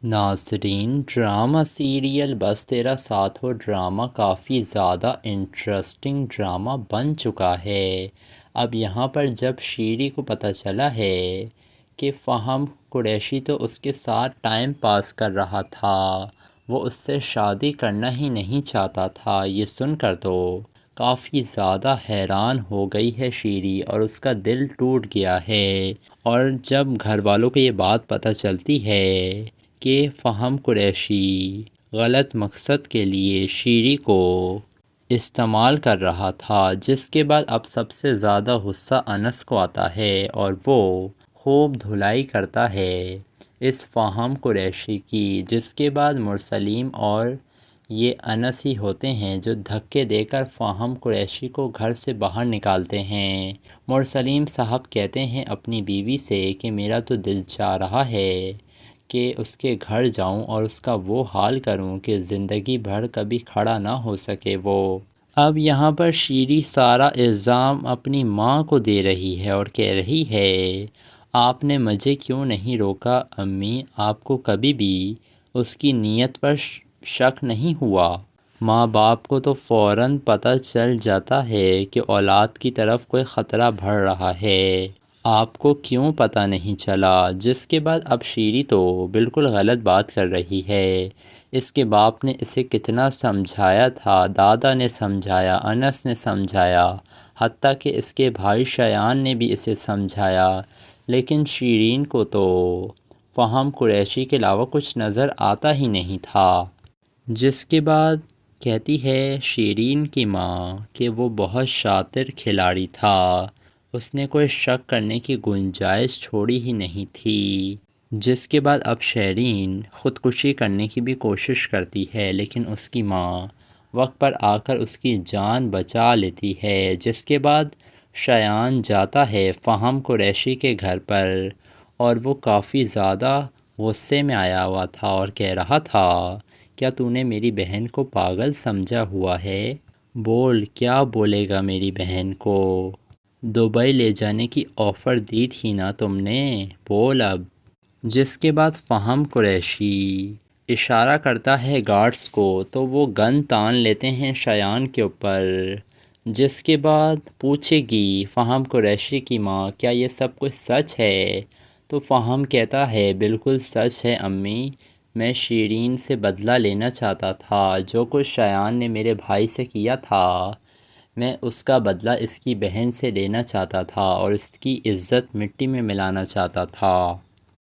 ناظرین، drama serial بس تیرا ساتھ ہو ڈرامہ کافی زیادہ انٹرسٹنگ ڈرامہ بن چکا ہے۔ اب یہاں پر جب شیری کو پتہ چلا ہے کہ فہم قریشی تو اس کے ساتھ ٹائم پاس کر رہا تھا، وہ اس سے شادی کرنا ہی نہیں چاہتا تھا، یہ سن کر تو کافی زیادہ حیران ہو گئی ہے شیری اور اس کا دل ٹوٹ گیا ہے۔ اور جب گھر والوں کو یہ بات پتہ چلتی ہے کہ فہم قریشی غلط مقصد کے لیے شیری کو استعمال کر رہا تھا، جس کے بعد اب سب سے زیادہ غصہ انس کو آتا ہے اور وہ خوب دھلائی کرتا ہے اس فہم قریشی کی، جس کے بعد مرسلین اور یہ انس ہی ہوتے ہیں جو دھکے دے کر فہم قریشی کو گھر سے باہر نکالتے ہیں۔ مرسلین صاحب کہتے ہیں اپنی بیوی سے کہ میرا تو دل چاہ رہا ہے کہ اس کے گھر جاؤں اور اس کا وہ حال کروں کہ زندگی بھر کبھی کھڑا نہ ہو سکے وہ۔ اب یہاں پر شیری سارا الزام اپنی ماں کو دے رہی ہے اور کہہ رہی ہے آپ نے مجھے کیوں نہیں روکا امی، آپ کو کبھی بھی اس کی نیت پر شک نہیں ہوا؟ ماں باپ کو تو فوراً پتہ چل جاتا ہے کہ اولاد کی طرف کوئی خطرہ بڑھ رہا ہے، آپ کو کیوں پتہ نہیں چلا؟ جس کے بعد اب شیری تو بالکل غلط بات کر رہی ہے۔ اس کے باپ نے اسے کتنا سمجھایا تھا، دادا نے سمجھایا، انس نے سمجھایا، حتیٰ کہ اس کے بھائی شایان نے بھی اسے سمجھایا، لیکن شیرین کو تو فہم قریشی کے علاوہ کچھ نظر آتا ہی نہیں تھا۔ جس کے بعد کہتی ہے شیرین کی ماں کہ وہ بہت شاطر کھلاڑی تھا، اس نے کوئی شک کرنے کی گنجائش چھوڑی ہی نہیں تھی۔ جس کے بعد اب شیرین خودکشی کرنے کی بھی کوشش کرتی ہے، لیکن اس کی ماں وقت پر آ کر اس کی جان بچا لیتی ہے۔ جس کے بعد شایان جاتا ہے فہم قریشی کے گھر پر اور وہ کافی زیادہ غصے میں آیا ہوا تھا اور کہہ رہا تھا کیا تو نے میری بہن کو پاگل سمجھا ہوا ہے؟ بول، کیا بولے گا میری بہن کو؟ دبئی لے جانے کی آفر دی تھی نا تم نے، بول اب۔ جس کے بعد فہم قریشی اشارہ کرتا ہے گارڈز کو تو وہ گن تان لیتے ہیں شایان کے اوپر۔ جس کے بعد پوچھے گی فہم قریشی کی ماں کیا یہ سب کچھ سچ ہے؟ تو فہم کہتا ہے بالکل سچ ہے امی، میں شیرین سے بدلہ لینا چاہتا تھا، جو کچھ شایان نے میرے بھائی سے کیا تھا میں اس کا بدلہ اس کی بہن سے لینا چاہتا تھا اور اس کی عزت مٹی میں ملانا چاہتا تھا۔